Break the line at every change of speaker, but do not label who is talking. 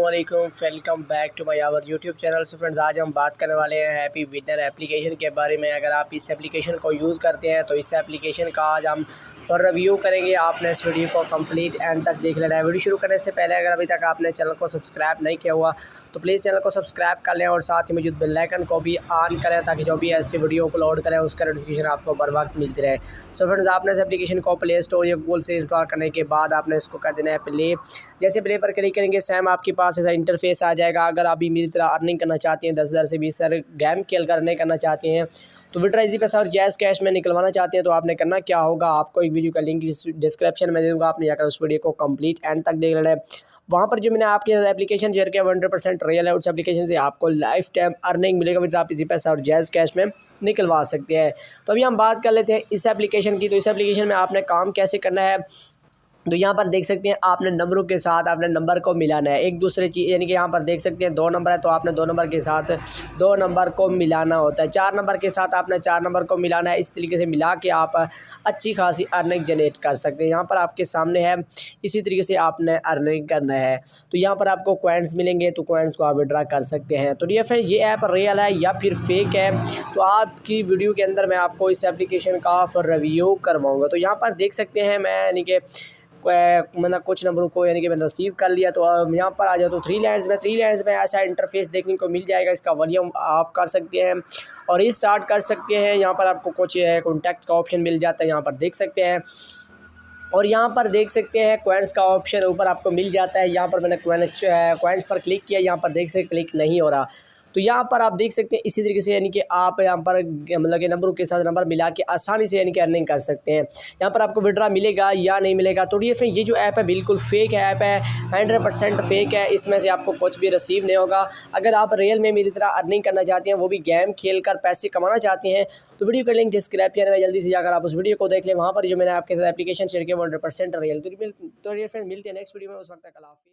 अस्सलामुअलैकुम, welcome back to my our YouTube channel. So friends, आज हम बात करने वाले हैं हैप्पी विनर एप्लीकेशन के बारे में। अगर आप इस एप्लीकेशन को यूज़ करते हैं तो इस एप्लीकेशन का आज हम और रिव्यू करेंगे। आपने इस वीडियो को कंप्लीट एंड तक देख लेना है। वीडियो शुरू करने से पहले अगर अभी तक आपने चैनल को सब्सक्राइब नहीं किया हुआ तो प्लीज़ चैनल को सब्सक्राइब कर लें और साथ ही मौजूद बेल आइकन को भी ऑन करें ताकि जो भी ऐसी वीडियो अपलोड करें उसका नोटिफिकेशन आपको बर वक्त मिलती रहे। सो फ्रेंड्स, आपने इस एप्लीकेशन को प्ले स्टोर या गूगल से इंस्टॉल करने के बाद आपने इसको कर देना है प्ले। जैसे प्ले पर क्लिक करेंगे सेम आपके पास ऐसा इंटरफेस आ जाएगा। अगर आप भी मेरी तरह अर्निंग करना चाहते हैं, 10,000 से 20,000 गेम खेल कर अर्निंग करना चाहते हैं, तो विड्रॉ इजी पैसा और जैज़ कैश में निकलवाना चाहते हैं, तो आपने करना क्या होगा, आपको एक वीडियो का लिंक डिस्क्रिप्शन में दे दूँगा। आपने जाकर उस वीडियो को कंप्लीट एंड तक देख लेना है। वहाँ पर जो मैंने आपके एप्लीकेशन शेयर किया 100% रियल है। उस एप्लीकेशन से आपको लाइफ टाइम अर्निंग मिलेगा, विड्रॉ आप इजी पैसा और जैज़ कैश में निकलवा सकते हैं। तो अभी हम बात कर लेते हैं इस एप्लीकेशन की। तो इस एप्लीकेशन में आपने काम कैसे करना है, तो यहाँ पर देख सकते हैं आपने नंबरों के साथ आपने नंबर को मिलाना है एक दूसरे चीज़, यानी कि यहाँ पर देख सकते हैं 2 नंबर है तो आपने 2 नंबर के साथ 2 नंबर को मिलाना होता है। 4 नंबर के साथ आपने 4 नंबर को मिलाना है। इस तरीके से मिला के आप अच्छी खासी अर्निंग जनरेट कर सकते हैं। यहाँ पर आपके सामने है, इसी तरीके से आपने अर्निंग करना है। तो यहाँ पर आपको कॉइन्स मिलेंगे, तो कॉइन्स को आप विड्रॉ कर सकते हैं। तो ये फ्रेंड, ये ऐप रियल है या फिर फेक है, तो आपकी वीडियो के अंदर मैं आपको इस एप्लीकेशन का फिर रिव्यू करवाऊँगा। तो यहाँ पर देख सकते हैं मैं, यानी कि मैंने कुछ नंबरों को यानी कि मैंने रिसीव कर लिया। तो यहाँ पर आ जाओ तो 3 लाइन्स में ऐसा इंटरफेस देखने को मिल जाएगा। इसका वॉल्यूम ऑफ कर सकते हैं और इस स्टार्ट कर सकते हैं। यहाँ पर आपको कुछ कॉन्टैक्ट का ऑप्शन मिल जाता है, यहाँ पर देख सकते हैं। और यहाँ पर देख सकते हैं कॉइन्स का ऑप्शन ऊपर आपको मिल जाता है। यहाँ पर मैंने कॉइन्स पर क्लिक किया, यहाँ पर देख सकते क्लिक नहीं हो रहा। तो यहाँ पर आप देख सकते हैं इसी तरीके से, यानी कि आप यहाँ पर मतलब कि नंबरों के साथ नंबर मिला के आसानी से यानी कि अर्निंग कर सकते हैं। यहाँ पर आपको विड्रॉ मिलेगा या नहीं मिलेगा। तो ये जो ऐप है बिल्कुल फेक ऐप है, 100% फेक है। इसमें से आपको कुछ भी रिसीव नहीं होगा। अगर आप रियल में मेरी तरह अर्निंग करना चाहते हैं, वो भी गेम खेल कर पैसे कमाना चाहते हैं, तो वीडियो का लिंक डिस्क्रिप्शन में जल्दी से जाकर आप उस वीडियो को देख लें। वहाँ पर जो मैंने आपके साथ एप्लीकेशन शेयर किया 100% रियल। तो फ्रेंड मिलते हैं नेक्स्ट वीडियो में, उस वक्त तक अल्लाह हाफ़िज़।